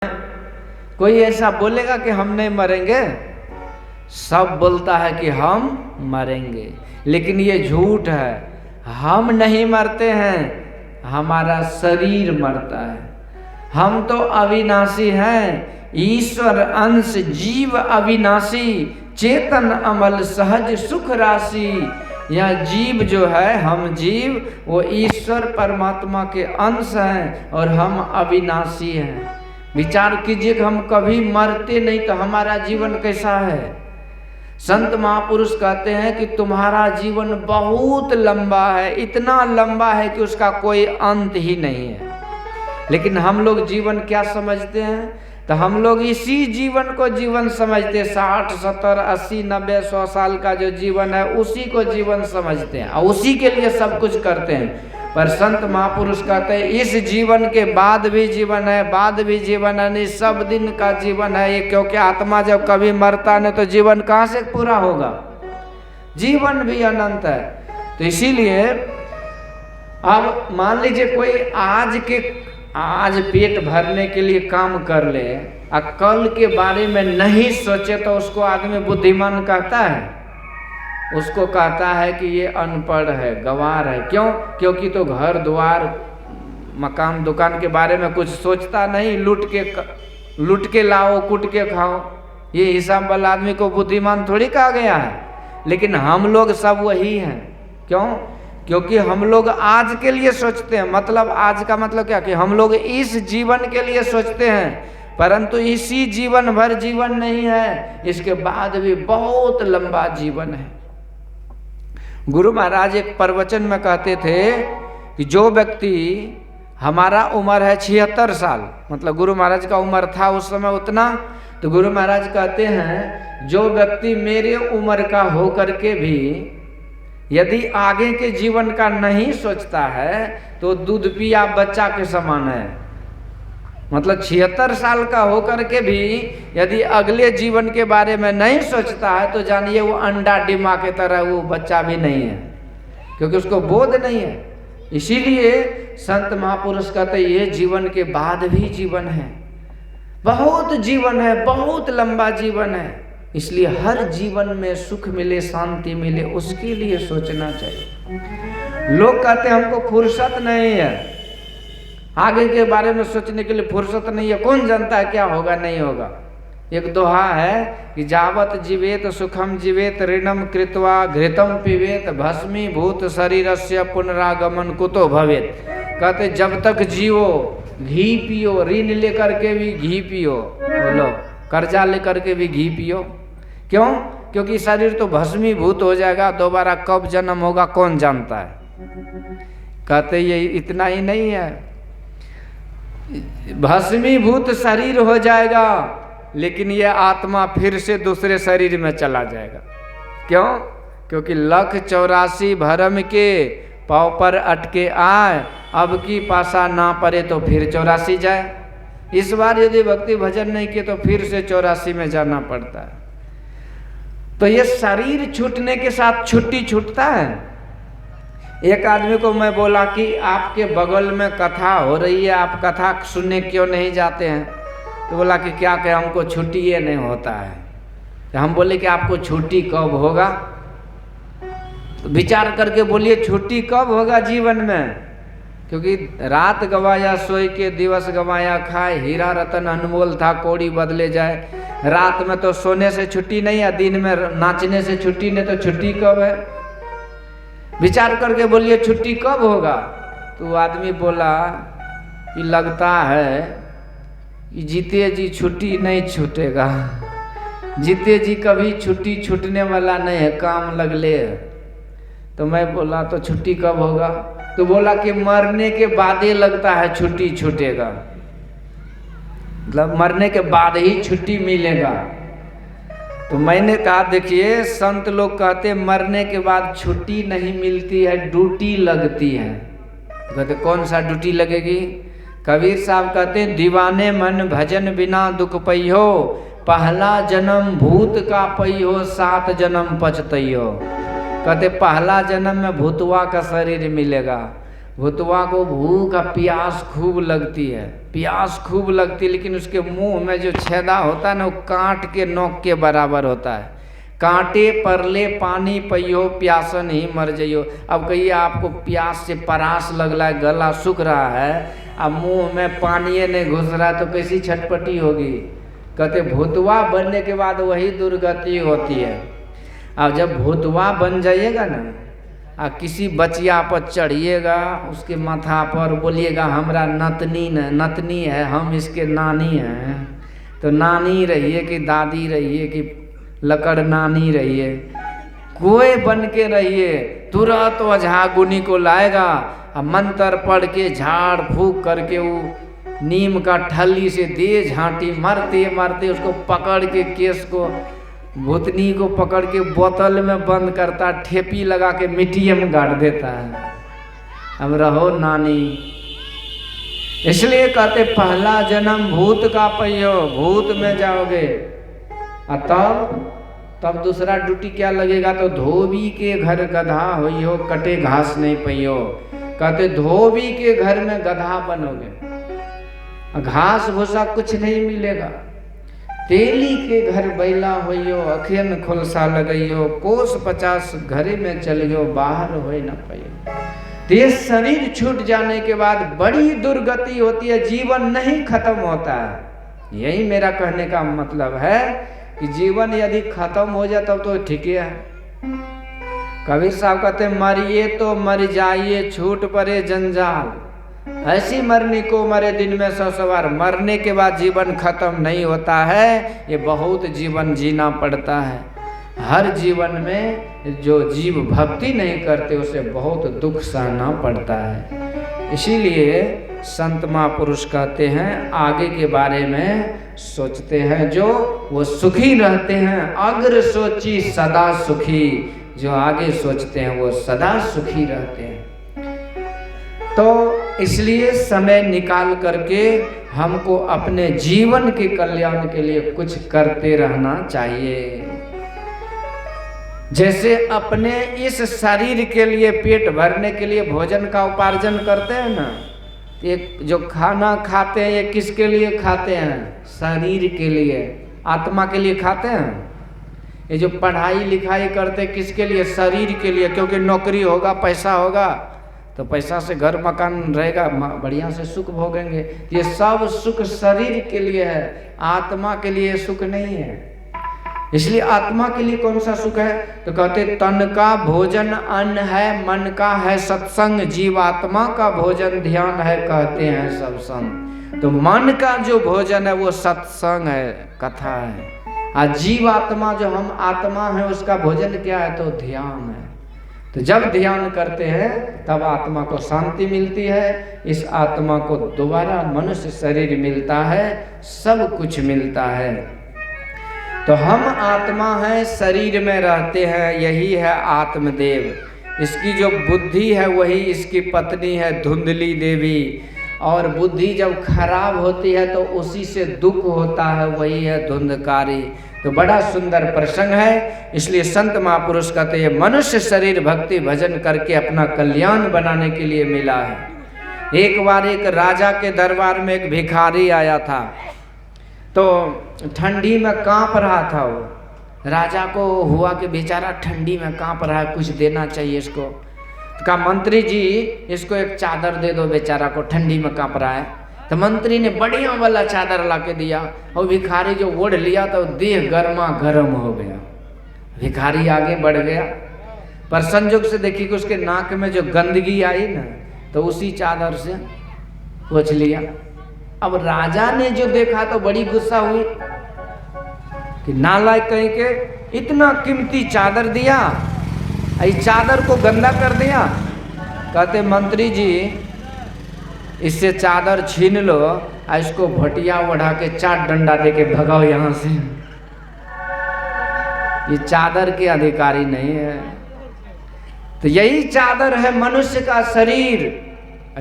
कोई ऐसा बोलेगा कि हम नहीं मरेंगे? सब बोलता है कि हम मरेंगे, लेकिन ये झूठ है। हम नहीं मरते हैं, हमारा शरीर मरता है। हम तो अविनाशी हैं, ईश्वर अंश जीव अविनाशी, चेतन अमल सहज सुख राशि। यह जीव जो है, हम जीव, वो ईश्वर परमात्मा के अंश हैं और हम अविनाशी हैं। विचार कीजिए कि हम कभी मरते नहीं तो हमारा जीवन कैसा है। संत महापुरुष कहते हैं कि तुम्हारा जीवन बहुत लंबा है, इतना लंबा है कि उसका कोई अंत ही नहीं है। लेकिन हम लोग जीवन क्या समझते हैं? तो हम लोग इसी जीवन को जीवन समझते, 60, 70, 80, 90, 100 साल का जो जीवन है उसी को जीवन समझते हैं और उसी के लिए सब कुछ करते हैं। पर संत महापुरुष कहते हैं इस जीवन के बाद भी जीवन है, बाद भी जीवन है, नहीं सब दिन का जीवन है ये। क्योंकि आत्मा जब कभी मरता नहीं तो जीवन कहाँ से पूरा होगा? जीवन भी अनंत है। तो इसीलिए अब मान लीजिए कोई आज पेट भरने के लिए काम कर ले और कल के बारे में नहीं सोचे तो उसको आदमी बुद्धिमान कहता है? उसको कहता है कि ये अनपढ़ है, गंवार है। क्यों? क्योंकि तो घर द्वार मकान दुकान के बारे में कुछ सोचता नहीं, लूट के लाओ कुट के खाओ, ये हिसाब वाला आदमी को बुद्धिमान थोड़ी कहा गया है। लेकिन हम लोग सब वही हैं। क्यों? क्योंकि हम लोग आज के लिए सोचते हैं। मतलब आज का मतलब क्या कि हम लोग इस जीवन के लिए सोचते हैं, परंतु इसी जीवन भर जीवन नहीं है, इसके बाद भी बहुत लंबा जीवन है। गुरु महाराज एक प्रवचन में कहते थे कि जो व्यक्ति, हमारा उम्र है 76 साल, मतलब गुरु महाराज का उम्र था उस समय उतना, तो गुरु महाराज कहते हैं जो व्यक्ति मेरे उम्र का हो करके भी यदि आगे के जीवन का नहीं सोचता है तो दूध पिया बच्चा के समान है। मतलब 76 साल का होकर के भी यदि अगले जीवन के बारे में नहीं सोचता है तो जानिए वो अंडा डिमा के तरह वो बच्चा भी नहीं है, क्योंकि उसको बोध नहीं है। इसीलिए संत महापुरुष कहते ये जीवन के बाद भी जीवन है, बहुत जीवन है, बहुत लंबा जीवन है। इसलिए हर जीवन में सुख मिले, शांति मिले, उसके लिए सोचना चाहिए। लोग कहते हैं हमको फुर्सत नहीं है, आगे के बारे में सोचने के लिए फुर्सत नहीं है। कौन जानता है क्या होगा नहीं होगा? एक दोहा है कि जावत जीवेत सुखम जीवेत ऋणम कृत्वा घृतम पिबेत भस्मीभूत शरीरस्य पुनरागमन कुतो भवेत। कहते जब तक जियो घी पियो, ऋण लेकर के भी घी पियो, बोलो कर्जा लेकर के भी घी पियो। क्यों? क्योंकि शरीर तो भस्मीभूत हो जाएगा, दोबारा कब जन्म होगा कौन जानता है। कहते ये इतना ही नहीं है, भस्मीभूत शरीर हो जाएगा लेकिन ये आत्मा फिर से दूसरे शरीर में चला जाएगा। क्यों? क्योंकि 184 भरम के पाँव पर अटके आए, अब की पासा ना पड़े तो फिर 84 जाए। इस बार यदि भक्ति भजन नहीं किए तो फिर से 84 में जाना पड़ता है। तो ये शरीर छूटने के साथ छुट्टी छूटता है। एक आदमी को मैं बोला कि आपके बगल में कथा हो रही है, आप कथा सुनने क्यों नहीं जाते हैं? तो बोला कि क्या कहें, हमको छुट्टी ये नहीं होता है। तो हम बोले कि आपको छुट्टी कब होगा? तो विचार करके बोलिए छुट्टी कब होगा जीवन में? क्योंकि रात गवाया सोई के, दिवस गवाया खाए, हीरा रतन अनमोल था कौड़ी बदले जाए। रात में तो सोने से छुट्टी नहीं है, दिन में नाचने से छुट्टी नहीं, तो छुट्टी कब है? विचार करके बोलिए छुट्टी कब होगा? तो आदमी बोला कि लगता है कि जीते जी छुट्टी नहीं छूटेगा, जीते जी कभी छुट्टी छूटने वाला नहीं है, काम लगले है। तो मैं बोला तो छुट्टी कब होगा? तो बोला कि मरने के बाद ही लगता है छुट्टी छूटेगा, मतलब मरने के बाद ही छुट्टी मिलेगा। तो मैंने कहा देखिए संत लोग कहते मरने के बाद छुट्टी नहीं मिलती है, ड्यूटी लगती है। तो कहते कौन सा ड्यूटी लगेगी? कबीर साहब कहते दीवाने मन भजन बिना दुख पैहो, पहला जन्म भूत का पैहो, 7 जन्म पछतैयो। कहते पहला जन्म में भूतवा का शरीर मिलेगा, भूतवा को भूख का प्यास खूब लगती है, प्यास खूब लगती है, लेकिन उसके मुंह में जो छेदा होता है ना वो कांट के नोक के बराबर होता है। कांटे परले पानी पियो प्यासन ही मर जाइयो। अब कहिए आपको प्यास से परास लग रहा है, गला सूख रहा है, अब मुंह में पानी नहीं घुस रहा तो कैसी छटपटी होगी। कहते भूतवा बनने के बाद वही दुर्गति होती है। अब जब भूतवा बन जाइएगा ना, किसी बचिया पर चढ़िएगा, उसके माथा पर बोलिएगा हमरा नतनी है, हम इसके नानी हैं, तो नानी रहिए कि दादी रहिए कि लकड़ नानी रहिए, कोई बन के रहिए, तुरंत वजह गुनी को लाएगा। अब मंत्र पढ़ के झाड़ फूक करके वो नीम का ठल्ली से दे झांटी मारते मारते उसको पकड़ के केस को, भूतनी को पकड़ के बोतल में बंद करता, ठेपी लगा के मिट्टी में गाड़ देता है। अब रहो नानी। इसलिए कहते पहला जन्म भूत का पहियो, भूत में जाओगे। तब दूसरा ड्यूटी क्या लगेगा, तो धोबी के घर गधा होइयो, कटे घास नहीं पहियो। कहते धोबी के घर में गधा बनोगे, घास भूसा कुछ नहीं मिलेगा। तेली के घर बैला होइयो, अखियन खुलसा लगइयो, कोस 50 घरे में चलियो, बाहर होए न पाइयो। ते शरीर छूट जाने के बाद बड़ी दुर्गति होती है, जीवन नहीं खत्म होता है। यही मेरा कहने का मतलब है कि जीवन यदि खत्म हो जाए तब तो ठीक है। कबीर साहब कहते मरिए तो मर जाइए, छूट पड़े जंजाल, ऐसी मरने को मरे दिन में 100 सवार। मरने के बाद जीवन खत्म नहीं होता है, ये बहुत जीवन जीना पड़ता है। हर जीवन में जो जीव भक्ति नहीं करते उसे बहुत दुख सहना पड़ता है। इसीलिए संत महापुरुष कहते हैं आगे के बारे में सोचते हैं जो वो सुखी रहते हैं। अग्र सोची सदा सुखी, जो आगे सोचते हैं वो सदा सुखी रहते हैं। तो इसलिए समय निकाल करके हमको अपने जीवन के कल्याण के लिए कुछ करते रहना चाहिए। जैसे अपने इस शरीर के लिए, पेट भरने के लिए भोजन का उपार्जन करते हैं ना, एक जो खाना खाते हैं ये किसके लिए खाते हैं, शरीर के लिए, आत्मा के लिए खाते हैं। ये जो पढ़ाई लिखाई करते हैं किसके लिए, शरीर के लिए, क्योंकि नौकरी होगा, पैसा होगा तो पैसा से घर मकान रहेगा, बढ़िया से सुख भोगेंगे। ये सब सुख शरीर के लिए है, आत्मा के लिए सुख नहीं है। इसलिए आत्मा के लिए कौन सा सुख है, तो कहते तन का भोजन अन्न है, मन का है सत्संग, जीवात्मा का भोजन ध्यान है, कहते हैं सब संग। तो मन का जो भोजन है वो सत्संग है, कथा है, और जीवात्मा जो हम आत्मा है उसका भोजन क्या है, तो ध्यान है। तो जब ध्यान करते हैं तब आत्मा को शांति मिलती है, इस आत्मा को दोबारा मनुष्य शरीर मिलता है, सब कुछ मिलता है। तो हम आत्मा है, शरीर में रहते हैं, यही है आत्मदेव। इसकी जो बुद्धि है वही इसकी पत्नी है धुंधली देवी, और बुद्धि जब खराब होती है तो उसी से दुख होता है, वही है धुंधकारी। तो बड़ा सुंदर प्रसंग है। इसलिए संत महापुरुष कहते हैं मनुष्य शरीर भक्ति भजन करके अपना कल्याण बनाने के लिए मिला है। एक बार एक राजा के दरबार में एक भिखारी आया था, तो ठंडी में कांप रहा था। वो राजा को हुआ कि बेचारा ठंडी में कांप रहा है, कुछ देना चाहिए इसको। तो कहा मंत्री जी इसको एक चादर दे दो, बेचारा को ठंडी में कांप रहा है। तो मंत्री ने बढ़िया वाला चादर ला के दिया, और भिखारी जो ओढ़ लिया तो देह गर्मा गर्म हो गया। भिखारी आगे बढ़ गया, पर संजोग से देखी कि उसके नाक में जो गंदगी आई ना, तो उसी चादर से पोंछ लिया। अब राजा ने जो देखा तो बड़ी गुस्सा हुई कि नालायक कहीं के, इतना कीमती चादर दिया, इस चादर को गंदा कर दिया। कहते मंत्री जी इससे चादर छीन लो, इसको भटिया ओढ़ा के 4 डंडा दे के भगाओ यहाँ से, ये चादर के अधिकारी नहीं है। तो यही चादर है मनुष्य का शरीर,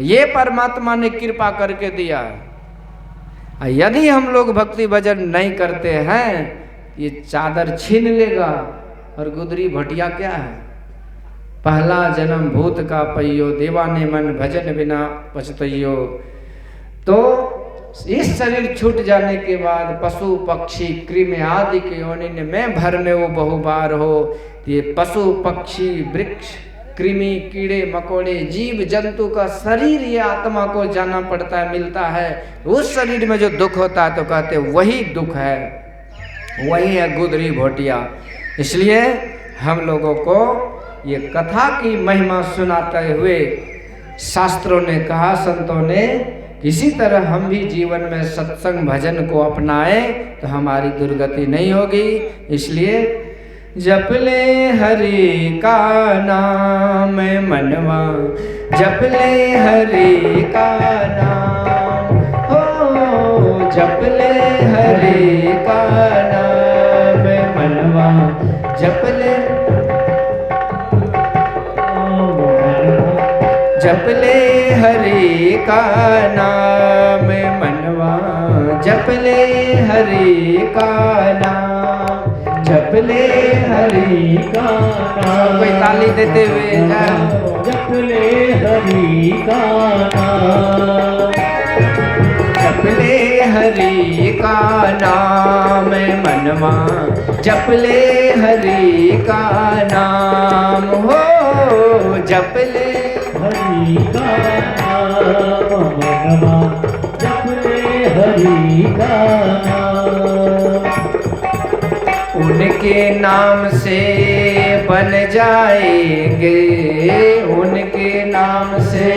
ये परमात्मा ने कृपा करके दिया है। यदि हम लोग भक्ति भजन नहीं करते हैं ये चादर छीन लेगा। और गुदरी भटिया क्या है, पहला जन्म भूत का पइयो, देवाने मन भजन बिना पछतइयो। तो इस शरीर छूट जाने के बाद पशु पक्षी कृमि आदि के योनि में भर में वो बहुबार हो। ये पशु पक्षी वृक्ष कृमि कीड़े मकोड़े जीव जंतु का शरीर ये आत्मा को जाना पड़ता है, मिलता है। उस शरीर में जो दुख होता है तो कहते वही दुख है, वही है गुदरी भोटिया। इसलिए हम लोगों को ये कथा की महिमा सुनाते हुए शास्त्रों ने कहा, संतों ने, इसी तरह हम भी जीवन में सत्संग भजन को अपनाएं तो हमारी दुर्गति नहीं होगी। इसलिए जप ले हरि का नाम मनवा, जप ले हरि का नाम, हो जप ले हरि का नाम मनवा, जप ले जप ले हरि का नाम मनवा, जप ले हरि का नाम, जप ले हरि का नाम। कोई ताली देते हुए जप ले हरि का नाम, जप ले हरि का नाम मनवा, जप ले हरि का नाम, हो जप ले हरि का नाम मनवा, जप ले हरि का नाम। उनके नाम से बन जाएंगे, उनके नाम से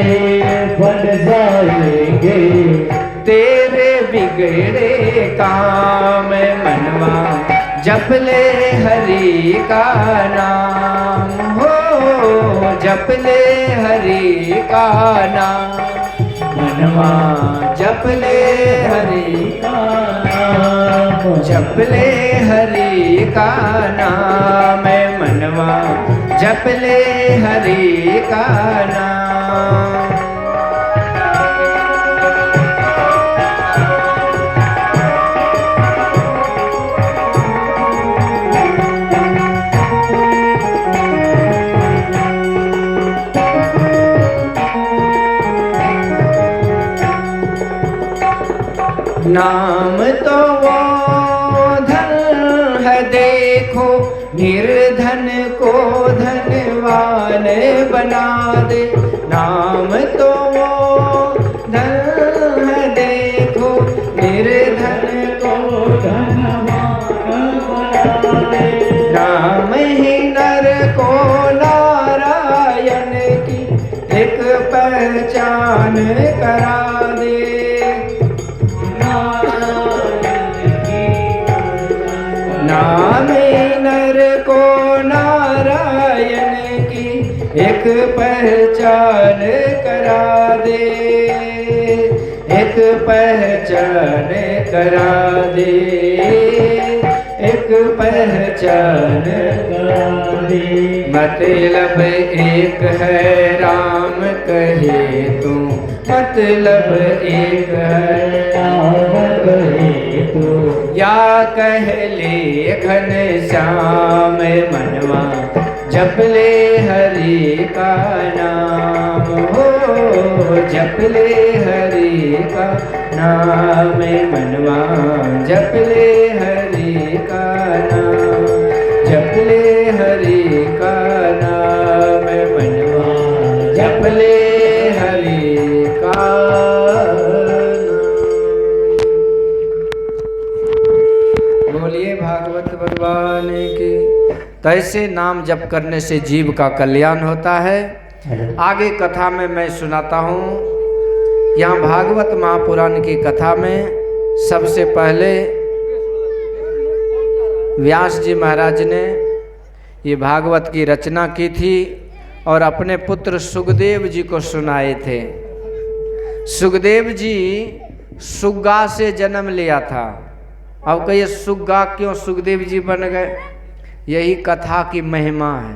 बन जाएंगे तेरे बिगड़े काम मनवा, जप ले हरि का नाम, हो जप ले हरि का नाम मनवा, जप ले हरि का नाम, जप ले हरि का नाम मनवा, जप ले हरि का नाम। नाम तो वो धन है देखो, निर्धन को धनवान बना दे। नाम तो वो धन है देखो, निर्धन को धनवान बना दे। नाम ही नर को नारायण की एक पहचान करा दे। नाम नर को नारायण की एक पहचान करा दे, एक पहचान करा दे, एक पहचान करा दे। मतलब एक है राम कहे तू, मतलब एक है राम कहे तू, या कह ले घन श्याम मनवा, जप ले हरि का नाम, हो जप ले हरि का नाम मनवा, जप ले हरि का नाम, जप ले हरि का नाम मनवा, जप ले हरि का नाम। बोलिए भागवत भगवान की। तो ऐसे नाम जप करने से जीव का कल्याण होता है। आगे कथा में मैं सुनाता हूँ। यहाँ भागवत महापुराण की कथा में सबसे पहले व्यास जी महाराज ने ये भागवत की रचना की थी और अपने पुत्र सुखदेव जी को सुनाए थे। सुखदेव जी सुग्गा से जन्म लिया था। अब कहिए सुग्गा क्यों सुखदेव जी बन गए? यही कथा की महिमा है।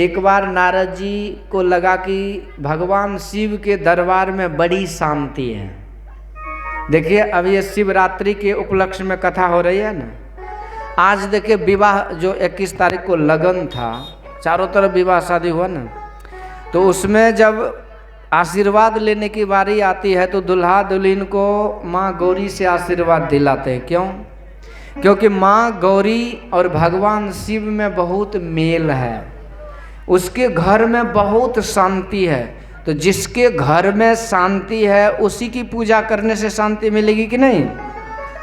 एक बार नारद जी को लगा कि भगवान शिव के दरबार में बड़ी शांति है। देखिए अब ये शिवरात्रि के उपलक्ष्य में कथा हो रही है ना। आज देखिए विवाह जो 21 तारीख को लगन था, चारों तरफ विवाह शादी हुआ ना, तो उसमें जब आशीर्वाद लेने की बारी आती है तो दुल्हा दुल्हन को माँ गौरी से आशीर्वाद दिलाते हैं। क्यों? क्योंकि माँ गौरी और भगवान शिव में बहुत मेल है, उसके घर में बहुत शांति है। तो जिसके घर में शांति है उसी की पूजा करने से शांति मिलेगी कि नहीं?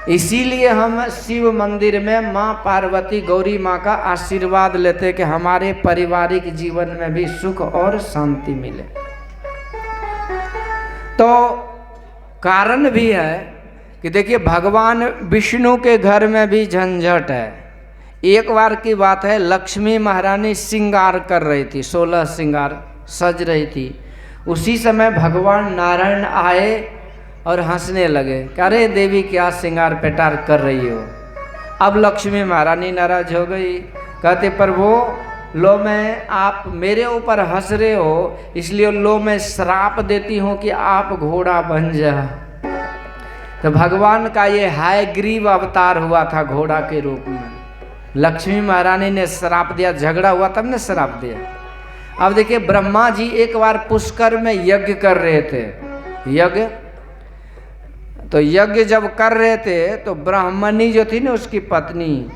इसीलिए हम शिव मंदिर में माँ पार्वती गौरी माँ का आशीर्वाद लेते कि हमारे पारिवारिक जीवन में भी सुख और शांति मिले। तो कारण भी है कि देखिए भगवान विष्णु के घर में भी झंझट है। एक बार की बात है, लक्ष्मी महारानी श्रृंगार कर रही थी, 16 श्रृंगार सज रही थी। उसी समय भगवान नारायण आए और हंसने लगे, अरे देवी क्या श्रृंगार पेटार कर रही हो। अब लक्ष्मी महारानी नाराज हो गई, कहते प्रभु लो मैं आप मेरे ऊपर हंस रहे हो, इसलिए लो मैं श्राप देती हूँ कि आप घोड़ा बन जा। तो भगवान का ये हयग्रीव अवतार हुआ था घोड़ा के रूप में। लक्ष्मी महारानी ने श्राप दिया, झगड़ा हुआ तब ने श्राप दिया। अब देखिए ब्रह्मा जी एक बार पुष्कर में यज्ञ कर रहे थे, यज्ञ तो यज्ञ जब कर रहे थे तो ब्राह्मणी जो थी ना उसकी पत्नी,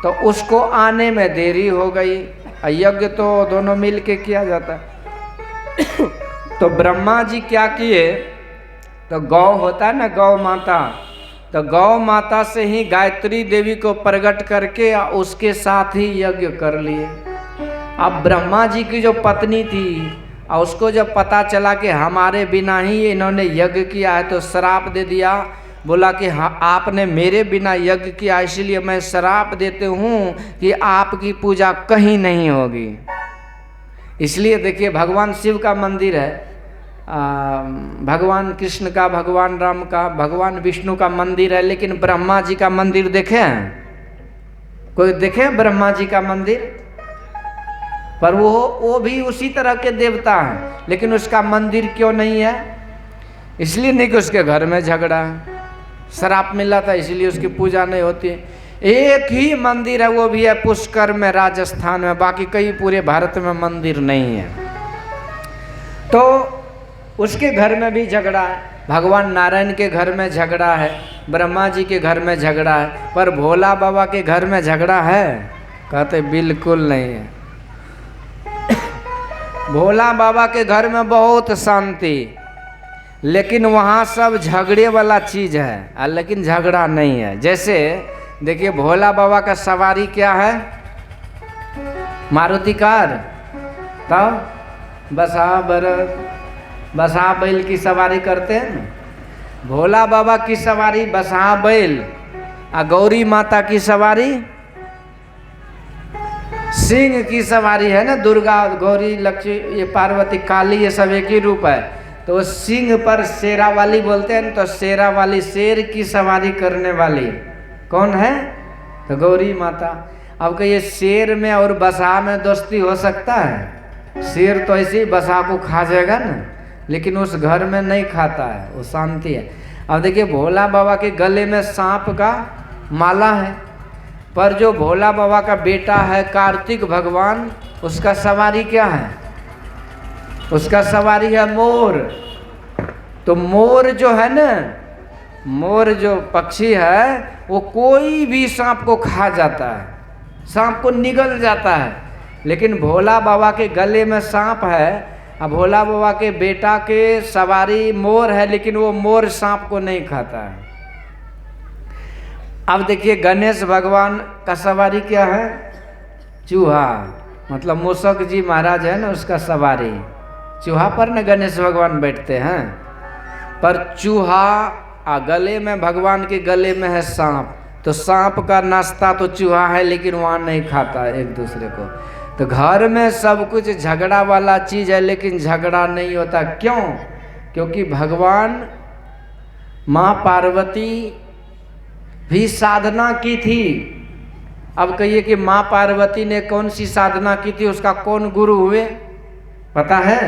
तो उसको आने में देरी हो गई। यज्ञ तो दोनों मिल के किया जाता है। तो ब्रह्मा जी क्या किए, तो गौ होता है ना गौ माता, तो गौ माता से ही गायत्री देवी को प्रकट करके उसके साथ ही यज्ञ कर लिए। अब ब्रह्मा जी की जो पत्नी थी और उसको जब पता चला कि हमारे बिना ही इन्होंने यज्ञ किया है तो श्राप दे दिया। बोला कि हाँ आपने मेरे बिना यज्ञ किया, इसलिए मैं श्राप देते हूँ कि आपकी पूजा कहीं नहीं होगी। इसलिए देखिए भगवान शिव का मंदिर है, भगवान कृष्ण का, भगवान राम का, भगवान विष्णु का मंदिर है, लेकिन ब्रह्मा जी का मंदिर देखे हैं? कोई देखे ब्रह्मा जी का मंदिर? पर वो भी उसी तरह के देवता हैं, लेकिन उसका मंदिर क्यों नहीं है? इसलिए नहीं कि उसके घर में झगड़ा है, श्राप मिला था इसलिए उसकी पूजा नहीं होती। एक ही मंदिर है, वो भी है पुष्कर में राजस्थान में, बाकी कई पूरे भारत में मंदिर नहीं है। तो उसके घर में भी झगड़ा है, भगवान नारायण के घर में झगड़ा है, ब्रह्मा जी के घर में झगड़ा है, पर भोला बाबा के घर में झगड़ा है? कहते बिल्कुल नहीं है। भोला बाबा के घर में बहुत शांति, लेकिन वहाँ सब झगड़े वाला चीज़ है, लेकिन झगड़ा नहीं है। जैसे देखिए भोला बाबा का सवारी क्या है? मारुति कार, तब बसहा बैल की सवारी करते हैं। भोला बाबा की सवारी बसहा बैल, और गौरी माता की सवारी सिंह की सवारी है ना। दुर्गा गौरी लक्ष्मी ये पार्वती काली ये सब एक ही रूप है। तो सिंह पर शेरा वाली बोलते हैं, तो शेरा वाली शेर की सवारी करने वाली कौन है? तो गौरी माता। अब कहिए शेर में और बसहा में दोस्ती हो सकता है? शेर तो ऐसे ही बसहा को खा जाएगा ना, लेकिन उस घर में नहीं खाता है, वो शांति है। अब देखिए भोला बाबा के गले में सांप का माला है, पर जो भोला बाबा का बेटा है कार्तिक भगवान, उसका सवारी क्या है? उसका सवारी है मोर। तो मोर जो है ना, मोर जो पक्षी है वो कोई भी सांप को खा जाता है, सांप को निगल जाता है। लेकिन भोला बाबा के गले में सांप है, अब भोला बाबा के बेटा के सवारी मोर है, लेकिन वो मोर सांप को नहीं खाता है। अब देखिए गणेश भगवान का सवारी क्या है? चूहा, मतलब मूषक जी महाराज है ना, उसका सवारी चूहा पर न गणेश भगवान बैठते हैं। पर चूहा गले में, भगवान के गले में है सांप, तो सांप का नाश्ता तो चूहा है, लेकिन वहाँ नहीं खाता एक दूसरे को। तो घर में सब कुछ झगड़ा वाला चीज़ है, लेकिन झगड़ा नहीं होता। क्यों? क्योंकि भगवान माँ पार्वती भी साधना की थी। अब कहिए कि माँ पार्वती ने कौन सी साधना की थी, उसका कौन गुरु हुए? पता है?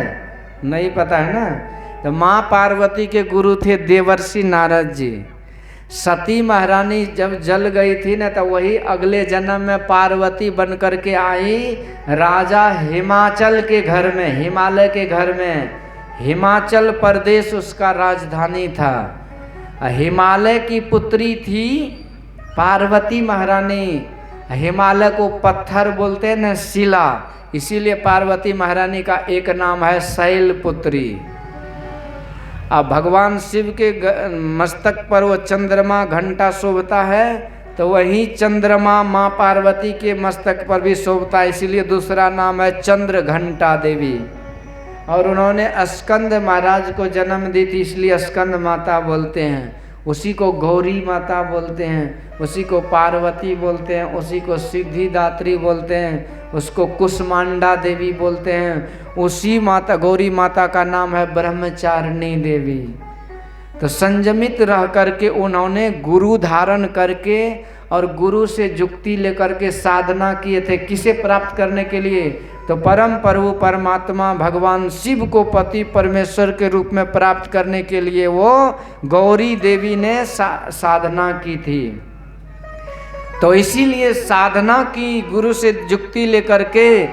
नहीं पता है ना। तो माँ पार्वती के गुरु थे देवर्षि नारद जी। सती महारानी जब जल गई थी ना, तो वही अगले जन्म में पार्वती बन करके आई राजा हिमाचल के घर में, हिमालय के घर में। हिमाचल प्रदेश उसका राजधानी था। हिमालय की पुत्री थी पार्वती महारानी। हिमालय को पत्थर बोलते हैं न, शिला, इसीलिए पार्वती महारानी का एक नाम है शैलपुत्री। अब भगवान शिव के मस्तक पर वो चंद्रमा घंटा शोभता है, तो वही चंद्रमा माँ पार्वती के मस्तक पर भी शोभता है, इसीलिए दूसरा नाम है चंद्र घंटा देवी। और उन्होंने स्कंद महाराज को जन्म दी थी, इसलिए स्कंद माता बोलते हैं। उसी को गौरी माता बोलते हैं, उसी को पार्वती बोलते हैं, उसी को सिद्धिदात्री बोलते हैं, उसको कुष्मांडा देवी बोलते हैं। उसी माता गौरी माता का नाम है ब्रह्मचारिणी देवी। तो संयमित रह करके उन्होंने गुरु धारण करके और गुरु से जुक्ति लेकर के साधना किए थे। किसे प्राप्त करने के लिए? तो परम प्रभु परमात्मा भगवान शिव को पति परमेश्वर के रूप में प्राप्त करने के लिए वो गौरी देवी ने साधना की थी। तो इसीलिए साधना की, गुरु से जुक्ति लेकर के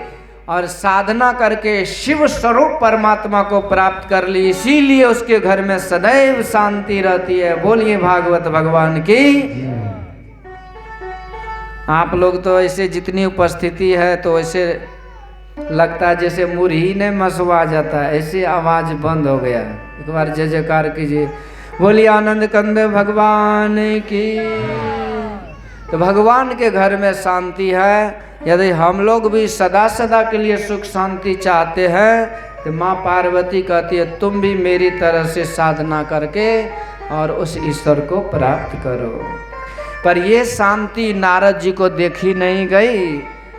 और साधना करके शिव स्वरूप परमात्मा को प्राप्त कर ली, इसीलिए उसके घर में सदैव शांति रहती है। बोलिए भागवत भगवान की। आप लोग तो ऐसे जितनी उपस्थिति है तो ऐसे लगता है जैसे मुरही ने मसवा जाता है, ऐसे आवाज बंद हो गया। एक बार जय जयकार कीजिए। बोलिए आनंद कंद भगवान की। तो भगवान के घर में शांति है। यदि हम लोग भी सदा सदा के लिए सुख शांति चाहते हैं तो माँ पार्वती कहती है तुम भी मेरी तरह से साधना करके और उस ईश्वर को प्राप्त करो। पर ये शांति नारद जी को देखी नहीं गई।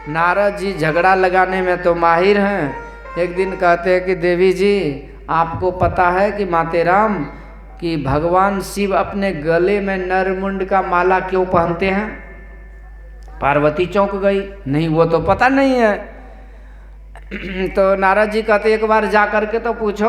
नारद जी झगड़ा लगाने में तो माहिर हैं। एक दिन कहते हैं कि देवी जी आपको पता है कि मातेराम कि भगवान शिव अपने गले में नरमुंड का माला क्यों पहनते हैं? पार्वती चौंक गई, नहीं वो तो पता नहीं है। तो नारद जी कहते एक बार जा करके तो पूछो।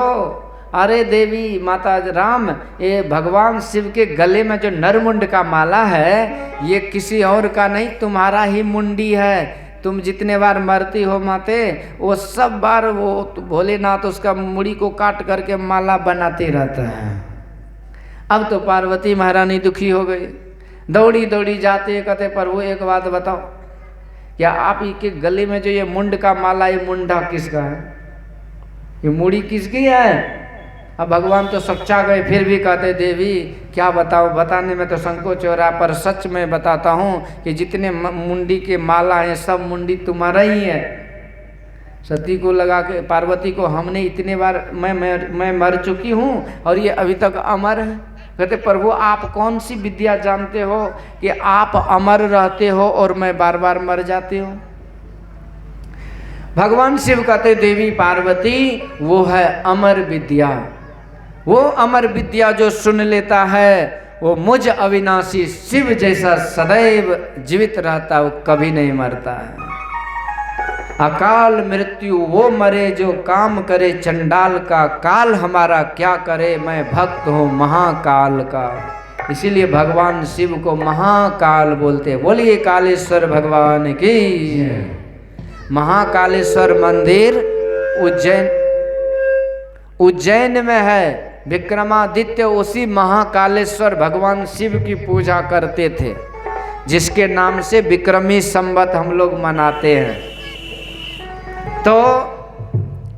अरे देवी माता राम, ये भगवान शिव के गले में जो नरमुंड का माला है ये किसी और का नहीं, तुम्हारा ही मुंडी है। तुम जितने बार मरती हो माते, वो सब बार वो भोलेनाथ उसका मुड़ी को काट करके माला बनाते रहता है। अब तो पार्वती महारानी दुखी हो गई, दौड़ी दौड़ी जाते कहते प्रभु एक बात बताओ, क्या आप ही के गले में जो ये मुंड का माला, ये मुंडा किसका है? ये मुड़ी किसकी है? अब भगवान तो सच्चा गए, फिर भी कहते देवी क्या बताओ, बताने में तो संकोच हो रहा, पर सच में बताता हूँ कि जितने मुंडी के माला हैं सब मुंडी तुम्हारा ही है। सती को लगा के पार्वती को हमने इतने बार मैं मर चुकी हूँ और ये अभी तक अमर है। कहते प्रभु आप कौन सी विद्या जानते हो कि आप अमर रहते हो और मैं बार बार मर जाती हूँ? भगवान शिव कहते देवी पार्वती वो है अमर विद्या। वो अमर विद्या जो सुन लेता है वो मुझ अविनाशी शिव जैसा सदैव जीवित रहता, वो कभी नहीं मरता है। अकाल मृत्यु वो मरे जो काम करे चंडाल का, काल हमारा क्या करे, मैं भक्त हूँ महाकाल का। इसीलिए भगवान शिव को महाकाल बोलते। बोलिए कालेश्वर भगवान की। महाकालेश्वर मंदिर उज्जैन में है। विक्रमादित्य उसी महाकालेश्वर भगवान शिव की पूजा करते थे, जिसके नाम से विक्रमी संवत हम लोग मनाते हैं। तो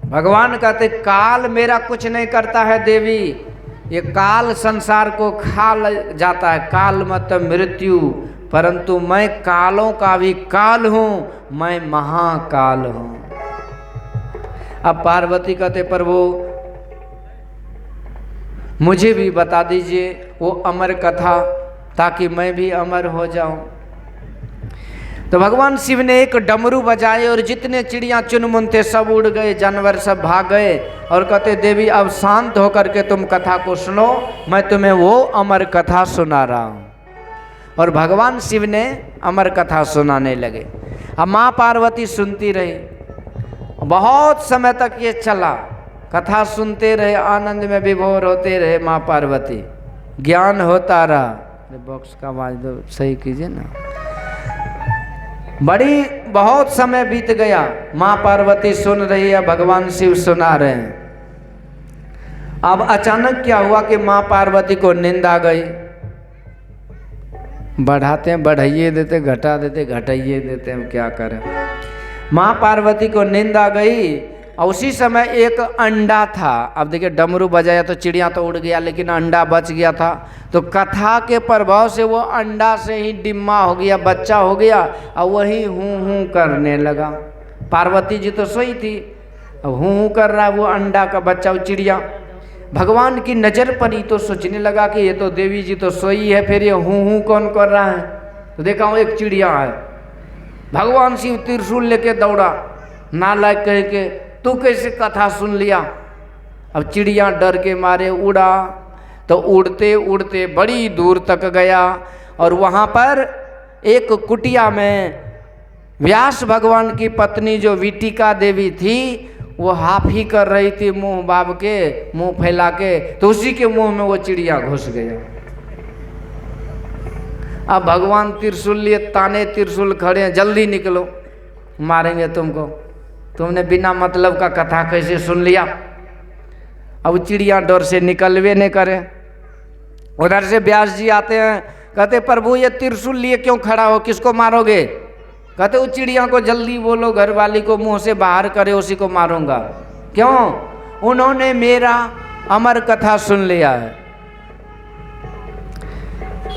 भगवान कहते काल मेरा कुछ नहीं करता है देवी, ये काल संसार को खा जाता है। काल मतलब मृत्यु, परंतु मैं कालों का भी काल हूँ, मैं महाकाल हूँ। अब पार्वती कहते प्रभु मुझे भी बता दीजिए वो अमर कथा, ताकि मैं भी अमर हो जाऊं। तो भगवान शिव ने एक डमरू बजाए और जितने चिड़ियां चुनमुन थे सब उड़ गए, जानवर सब भाग गए और कहते देवी अब शांत होकर के तुम कथा को सुनो, मैं तुम्हें वो अमर कथा सुना रहा हूँ। और भगवान शिव ने अमर कथा सुनाने लगे। अब माँ पार्वती सुनती रही, बहुत समय तक ये चला, कथा सुनते रहे, आनंद में विभोर होते रहे माँ पार्वती, ज्ञान होता रहा। ये बॉक्स का आवाज दो सही कीजिए ना। बहुत समय बीत गया, माँ पार्वती सुन रही है, भगवान शिव सुना रहे हैं। अब अचानक क्या हुआ कि माँ पार्वती को नींद आ गई। बढ़ाते हैं बढ़ाइए देते, घटा देते घटाइए देते, हम क्या करें। माँ पार्वती को नींद आ गई और उसी समय एक अंडा था। अब देखिए डमरू बजाया तो चिड़िया तो उड़ गया, लेकिन अंडा बच गया था। तो कथा के प्रभाव से वो अंडा से ही डिम्मा हो गया, बच्चा हो गया और वही हूँ हूँ करने लगा। पार्वती जी तो सोई थी, अब हूँ हूँ कर रहा है वो अंडा का बच्चा, वो चिड़िया। भगवान की नज़र पड़ी तो सोचने लगा कि ये तो देवी जी तो सोई है, फिर ये हूँ हूँ कौन कर रहा है। तो देखा वो एक चिड़िया है। भगवान शिव त्रिशूल लेके दौड़ा, नालायक कह के तू कैसे कथा सुन लिया। अब चिड़िया डर के मारे उड़ा, तो उड़ते उड़ते बड़ी दूर तक गया और वहाँ पर एक कुटिया में व्यास भगवान की पत्नी जो विटिका देवी थी वो हाफी कर रही थी, मुंह बाब के, मुंह फैला के। तो उसी के मुंह में वो चिड़िया घुस गया। अब भगवान त्रिशूल लिए ताने त्रिशूल खड़े हैं, जल्दी निकलो मारेंगे तुमको, तुमने बिना मतलब का कथा कैसे सुन लिया। अब चिड़िया डर से निकलवे नहीं करे। उधर से व्यास जी आते हैं, कहते प्रभु ये त्रिशूल लिए क्यों खड़ा हो, किसको मारोगे। कहते वो चिड़िया को जल्दी बोलो, घरवाली को मुंह से बाहर करे, उसी को मारूंगा। क्यों, उन्होंने मेरा अमर कथा सुन लिया है।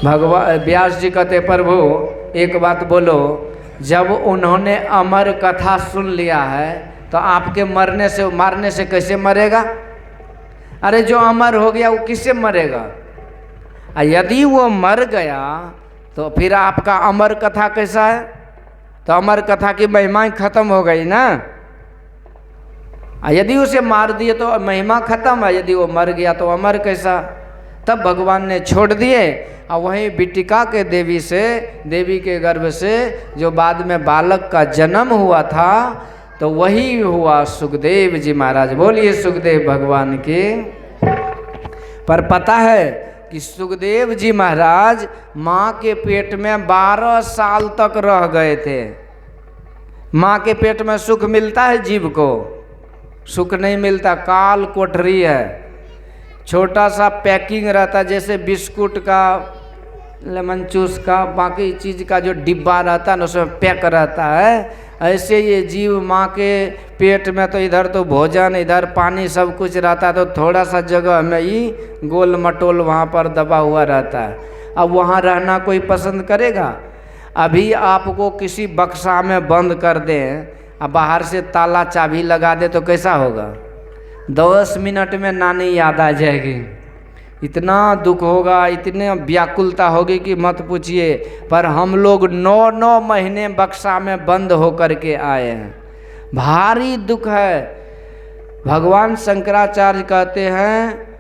भगवान व्यास जी कहते प्रभु एक बात बोलो, जब उन्होंने अमर कथा सुन लिया है तो आपके मारने से कैसे मरेगा। अरे जो अमर हो गया वो किससे मरेगा। यदि वो मर गया तो फिर आपका अमर कथा कैसा है। तो अमर कथा की महिमा खत्म हो गई ना। यदि उसे मार दिए तो महिमा खत्म है, यदि वो मर गया तो अमर कैसा। तब भगवान ने छोड़ दिए और वहीं विटिका के देवी के गर्भ से जो बाद में बालक का जन्म हुआ था तो वही हुआ सुखदेव जी महाराज। बोलिए सुखदेव भगवान की। पर पता है कि सुखदेव जी महाराज माँ के पेट में 12 साल तक रह गए थे। माँ के पेट में सुख मिलता है जीव को, सुख नहीं मिलता। काल कोठरी है, छोटा सा पैकिंग रहता है, जैसे बिस्कुट का, लेमन जूस का, बाकी चीज़ का जो डिब्बा रहता है ना उसमें पैक रहता है। ऐसे ये जीव माँ के पेट में तो इधर तो भोजन इधर पानी सब कुछ रहता है, तो थोड़ा सा जगह में ही गोल मटोल वहाँ पर दबा हुआ रहता है। अब वहाँ रहना कोई पसंद करेगा। अभी आपको किसी बक्सा में बंद कर दें, अब बाहर से ताला चाबी लगा दे तो कैसा होगा। 10 मिनट में नानी याद आ जाएगी। इतना दुख होगा, इतने व्याकुलता होगी कि मत पूछिए। पर हम लोग 9 महीने बक्सा में बंद होकर के आए हैं, भारी दुख है। भगवान शंकराचार्य कहते हैं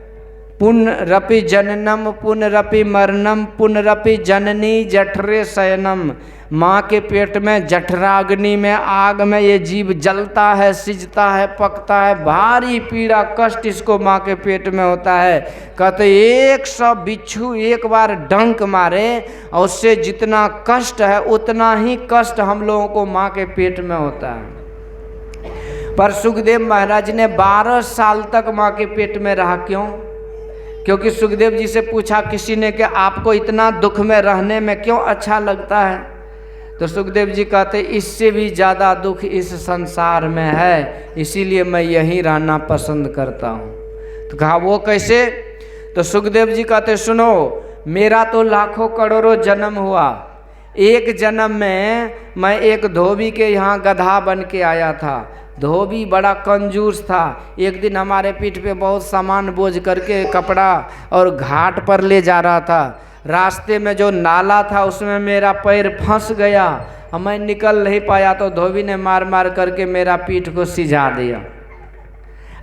पुनरपि जननम पुनरपि मरणम पुनरपि जननी जठरे शयनम। माँ के पेट में जठराग्नि में, आग में ये जीव जलता है, सिजता है, पकता है। भारी पीड़ा कष्ट इसको माँ के पेट में होता है। कहते 100 बिच्छू एक बार डंक मारे और उससे जितना कष्ट है उतना ही कष्ट हम लोगों को माँ के पेट में होता है। पर सुखदेव महाराज ने 12 साल तक माँ के पेट में रहा। क्यों? क्योंकि सुखदेव जी से पूछा किसी ने कि आपको इतना दुख में रहने में क्यों अच्छा लगता है। तो सुखदेव जी कहते इससे भी ज़्यादा दुख इस संसार में है, इसीलिए मैं यहीं रहना पसंद करता हूँ। तो कहा वो कैसे। तो सुखदेव जी कहते सुनो, मेरा तो लाखों करोड़ों जन्म हुआ, एक जन्म में मैं एक धोबी के यहाँ गधा बन के आया था। धोबी बड़ा कंजूस था। एक दिन हमारे पीठ पे बहुत सामान बोझ करके कपड़ा और घाट पर ले जा रहा था। रास्ते में जो नाला था उसमें मेरा पैर फंस गया और मैं निकल नहीं पाया, तो धोबी ने मार मार करके मेरा पीठ को सिझा दिया।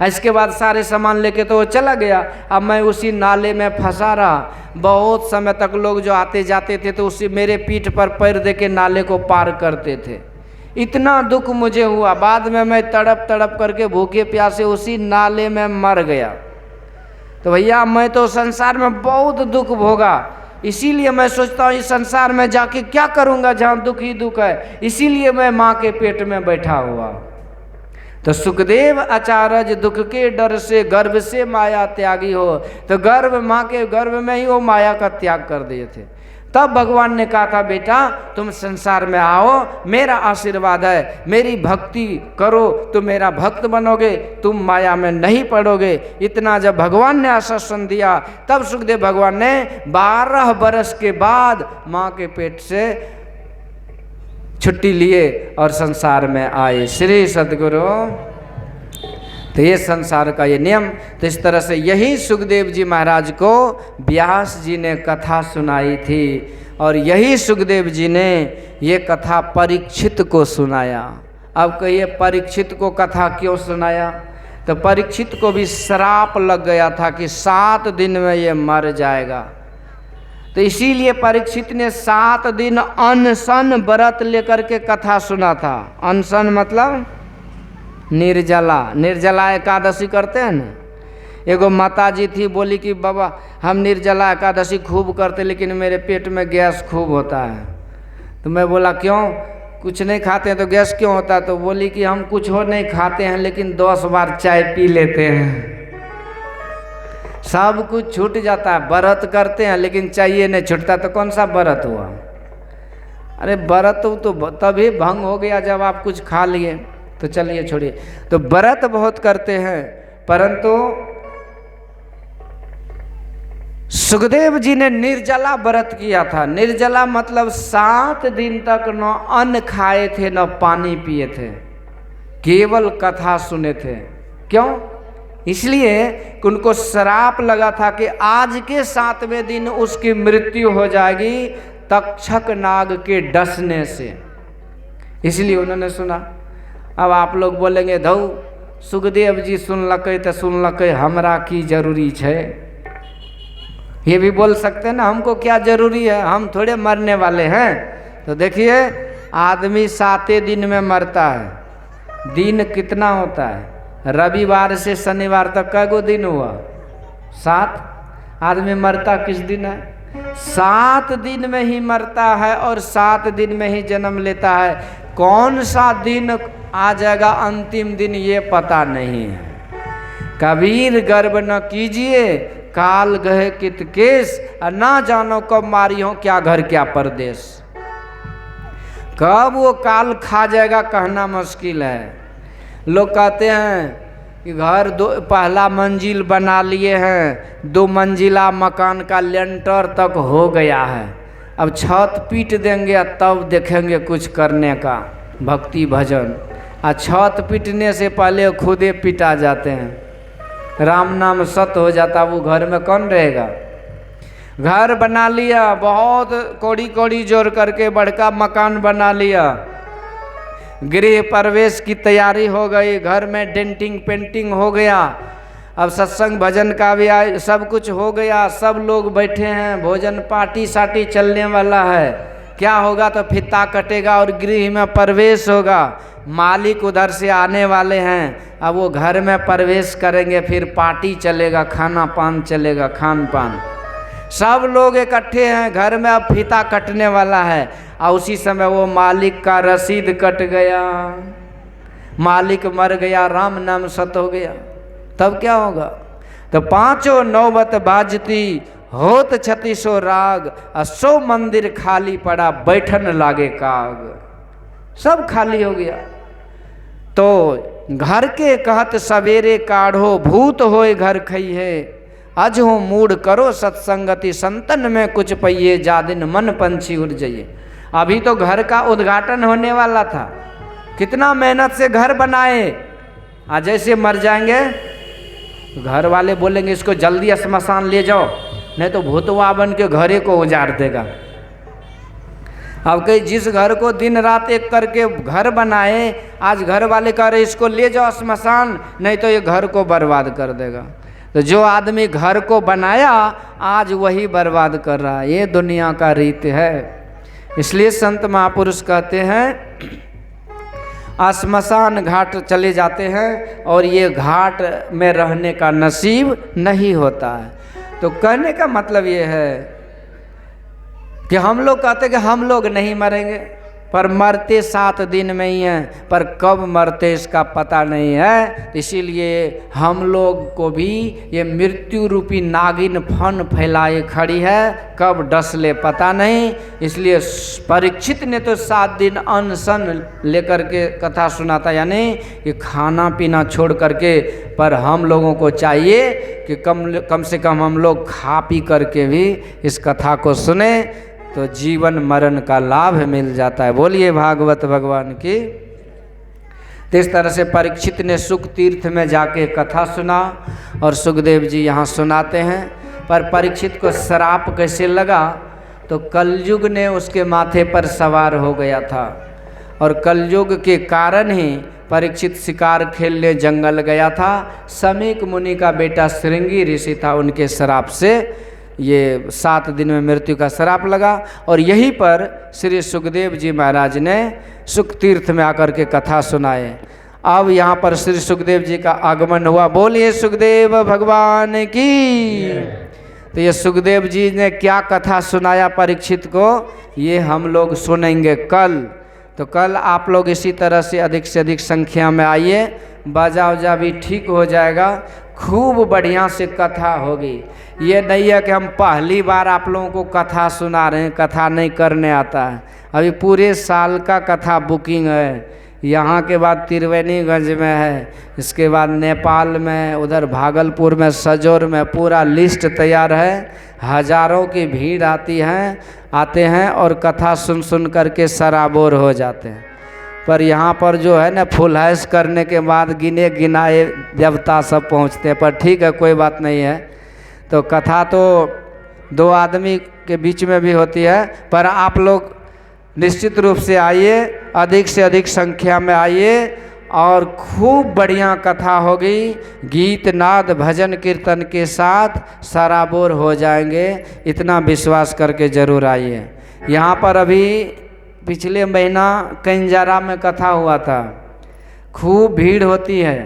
इसके बाद सारे सामान लेके तो वो चला गया। अब मैं उसी नाले में फंसा रहा। बहुत समय तक लोग जो आते जाते थे तो उसी मेरे पीठ पर पैर दे के नाले को पार करते थे। इतना दुख मुझे हुआ, बाद में मैं तड़प तड़प करके भूखे प्यासे उसी नाले में मर गया। तो भैया मैं तो संसार में बहुत दुख भोगा, इसीलिए मैं सोचता हूँ इस संसार में जाके क्या करूँगा जहाँ दुख ही दुख है, इसीलिए मैं माँ के पेट में बैठा हुआ। तो सुखदेव आचार्य दुख के डर से गर्भ से माया त्यागी हो, तो गर्भ माँ के गर्भ में ही वो माया का त्याग कर दिए थे। तब भगवान ने कहा था बेटा तुम संसार में आओ, मेरा आशीर्वाद है, मेरी भक्ति करो तो मेरा भक्त बनोगे, तुम माया में नहीं पड़ोगे। इतना जब भगवान ने आश्वासन दिया तब सुखदेव भगवान ने 12 बरस के बाद माँ के पेट से छुट्टी लिए और संसार में आए। श्री सद्गुरु। तो ये संसार का ये नियम। तो इस तरह से यही सुखदेव जी महाराज को व्यास जी ने कथा सुनाई थी और यही सुखदेव जी ने ये कथा परीक्षित को सुनाया। अब कहिए परीक्षित को कथा क्यों सुनाया? तो परीक्षित को भी श्राप लग गया था कि 7 दिन में ये मर जाएगा। तो इसीलिए परीक्षित ने 7 दिन अनशन व्रत लेकर के कथा सुना था। अनशन मतलब निर्जला, निर्जला एकादशी करते हैं ना। एगो माता जी थी, बोली कि बाबा हम निर्जला एकादशी खूब करते लेकिन मेरे पेट में गैस खूब होता है। तो मैं बोला क्यों, कुछ नहीं खाते हैं तो गैस क्यों होता है? तो बोली कि हम कुछ और नहीं खाते हैं लेकिन 10 बार चाय पी लेते हैं, सब कुछ छूट जाता है। व्रत करते हैं लेकिन चाहिए नहीं छूटता, तो कौन सा व्रत हुआ? अरे व्रत तो तभी भंग हो गया जब आप कुछ खा लिए। तो चलिए छोड़िए। तो व्रत बहुत करते हैं, परंतु सुखदेव जी ने निर्जला व्रत किया था। निर्जला मतलब 7 दिन तक न अन्न खाए थे न पानी पिए थे, केवल कथा सुने थे। क्यों? इसलिए कि उनको श्राप लगा था कि आज के 7वें दिन उसकी मृत्यु हो जाएगी तक्षक नाग के डसने से, इसलिए उन्होंने सुना। अब आप लोग बोलेंगे धौ सुखदेव जी सुनलकै तो सुनलकै, हमरा की जरूरी है? ये भी बोल सकते हैं ना, हमको क्या जरूरी है, हम थोड़े मरने वाले हैं। तो देखिए आदमी 7 दिन में मरता है। दिन कितना होता है? रविवार से शनिवार तक कै गो दिन हुआ? 7। आदमी मरता किस दिन है? 7 दिन में ही मरता है और 7 दिन में ही जन्म लेता है। कौन सा दिन आ जाएगा अंतिम दिन ये पता नहीं है। कबीर गर्व न कीजिए, काल गहे कित केस, और ना जानो कब मारी हो क्या घर क्या परदेश। कब वो काल खा जाएगा कहना मुश्किल है। लोग कहते हैं कि घर पहला मंजिल बना लिए हैं, 2 मंजिला मकान का लेंटर तक हो गया है, अब छत पीट देंगे तब देखेंगे कुछ करने का भक्ति भजन। और छत पीटने से पहले खुदे पिटा जाते हैं। राम नाम सत हो जाता, वो घर में कौन रहेगा? घर बना लिया, बहुत कौड़ी कौड़ी जोड़ करके बड़का मकान बना लिया, गृह प्रवेश की तैयारी हो गई, घर में डेंटिंग पेंटिंग हो गया, अब सत्संग भजन का भी सब कुछ हो गया, सब लोग बैठे हैं, भोजन पार्टी साटी चलने वाला है। क्या होगा? तो फित्ता कटेगा और गृह में प्रवेश होगा। मालिक उधर से आने वाले हैं, अब वो घर में प्रवेश करेंगे, फिर पार्टी चलेगा, खाना पान चलेगा, खान पान। सब लोग इकट्ठे हैं घर में, अब फीता कटने वाला है, और उसी समय वो मालिक का रसीद कट गया, मालिक मर गया, राम नाम सत हो गया। तब क्या होगा? तो 5 नौबत बाजती होत 36 राग, 100 मंदिर खाली पड़ा बैठन लागे काग। सब खाली हो गया। तो घर के कहत सवेरे काढ़ो, भूत होए घर खई है, अजहो मूड करो सत्संगति, संतन में कुछ पहिए, जा दिन मन पंछी उड़ जाइए। अभी तो घर का उद्घाटन होने वाला था, कितना मेहनत से घर बनाए, आज जैसे मर जाएंगे तो घर वाले बोलेंगे इसको जल्दी श्मशान ले जाओ, नहीं तो भूतवा बन के घरे को उजाड़ देगा। अब कहीं जिस घर को दिन रात एक करके घर बनाए, आज घर वाले कह रहे इसको ले जाओ श्मशान, नहीं तो ये घर को बर्बाद कर देगा। तो जो आदमी घर को बनाया आज वही बर्बाद कर रहा है। ये दुनिया का रीत है। इसलिए संत महापुरुष कहते हैं श्मशान घाट चले जाते हैं और ये घाट में रहने का नसीब नहीं होता है। तो कहने का मतलब ये है कि हम लोग कहते कि हम लोग नहीं मरेंगे, पर मरते 7 दिन में ही हैं, पर कब मरते इसका पता नहीं है। इसीलिए हम लोग को भी ये मृत्यु रूपी नागिन फन फैलाए खड़ी है, कब डस ले पता नहीं। इसलिए परीक्षित ने तो 7 दिन अनशन लेकर के कथा सुनाता, यानी कि खाना पीना छोड़ करके। पर हम लोगों को चाहिए कि कम से कम हम लोग खा पी करके भी इस कथा को सुने, तो जीवन मरण का लाभ मिल जाता है। बोलिए भागवत भगवान की। तो इस तरह से परीक्षित ने सुख तीर्थ में जाके कथा सुना और सुखदेव जी यहाँ सुनाते हैं। पर परीक्षित को श्राप कैसे लगा, तो कलयुग ने उसके माथे पर सवार हो गया था, और कलयुग के कारण ही परीक्षित शिकार खेलने जंगल गया था। समीक मुनि का बेटा श्रृंगी ऋषि था, उनके श्राप से ये 7 दिन में मृत्यु का श्राप लगा। और यहीं पर श्री सुखदेव जी महाराज ने सुख तीर्थ में आकर के कथा सुनाए। अब यहाँ पर श्री सुखदेव जी का आगमन हुआ। बोलिए सुखदेव भगवान की। तो ये सुखदेव जी ने क्या कथा सुनाया परीक्षित को, ये हम लोग सुनेंगे कल। तो कल आप लोग इसी तरह से अधिक संख्या में आइए, बाजा उजा भी ठीक हो जाएगा, खूब बढ़िया से कथा होगी। ये नहीं है कि हम पहली बार आप लोगों को कथा सुना रहे हैं, कथा नहीं करने आता है। अभी पूरे साल का कथा बुकिंग है। यहाँ के बाद त्रिवेणीगंज में है, इसके बाद नेपाल में, उधर भागलपुर में, सजोर में, पूरा लिस्ट तैयार है। हजारों की भीड़ आते हैं और कथा सुन करके सराबोर हो जाते हैं। पर यहाँ पर जो है ना, फुल हैस करने के बाद गिने गिनाए देवता सब पहुँचते हैं। पर ठीक है, कोई बात नहीं है। तो कथा तो 2 आदमी के बीच में भी होती है, पर आप लोग निश्चित रूप से आइए, अधिक से अधिक संख्या में आइए, और खूब बढ़िया कथा होगी। गीत नाद भजन कीर्तन के साथ सराबोर हो जाएंगे, इतना विश्वास करके जरूर आइए। यहाँ पर अभी पिछले महीना कंजारा में कथा हुआ था, खूब भीड़ होती है,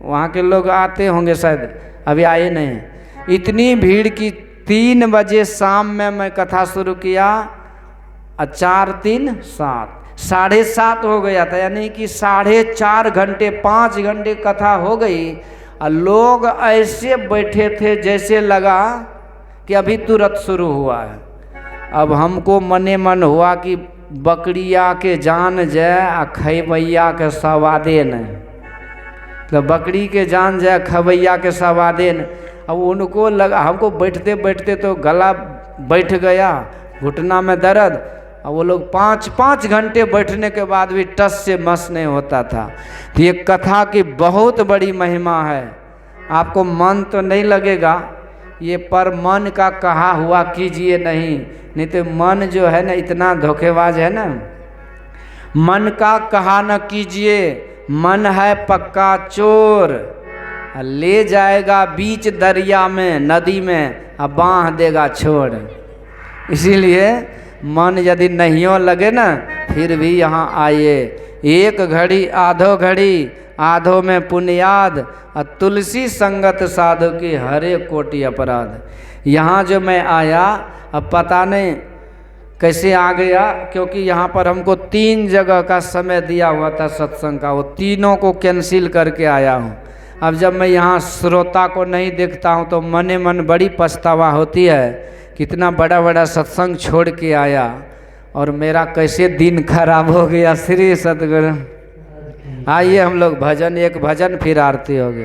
वहाँ के लोग आते होंगे शायद, अभी आए नहीं। इतनी भीड़ की 3 बजे शाम में मैं कथा शुरू किया, 4 3 7 7:30 हो गया था, यानी कि 4.5 घंटे 5 घंटे कथा हो गई। और लोग ऐसे बैठे थे जैसे लगा कि अभी तुरंत शुरू हुआ है। अब हमको मने मन हुआ कि बकरिया के जान जाए आ खैबैया के सवादे नहीं, तो बकरी के जान जाए खबैया के सवादे नहीं। अब उनको लगा, हमको बैठते बैठते तो गला बैठ गया, घुटना में दर्द। और वो लोग 5 घंटे बैठने के बाद भी टस से मस नहीं होता था। तो ये कथा की बहुत बड़ी महिमा है। आपको मन तो नहीं लगेगा ये, पर मन का कहा हुआ कीजिए नहीं तो मन जो है ना इतना धोखेबाज है ना। मन का कहा न कीजिए, मन है पक्का चोर, ले जाएगा बीच दरिया में नदी में, अब बांध देगा छोड़। इसीलिए मन यदि नहीं लगे ना, फिर भी यहाँ आइए। 1 घड़ी आधो घड़ी, आधो में पुण्याद, और तुलसी संगत साधु की हरे कोटि अपराध। यहाँ जो मैं आया, अब पता नहीं कैसे आ गया, क्योंकि यहाँ पर हमको 3 जगह का समय दिया हुआ था सत्संग का, वो तीनों को कैंसिल करके आया हूँ। अब जब मैं यहाँ श्रोता को नहीं देखता हूँ तो मने मन बड़ी पछतावा होती है, कितना बड़ा सत्संग छोड़ के आया और मेरा कैसे दिन खराब हो गया। श्री सतगुरु। आइए हम लोग भजन, एक भजन फिर आरती होगी।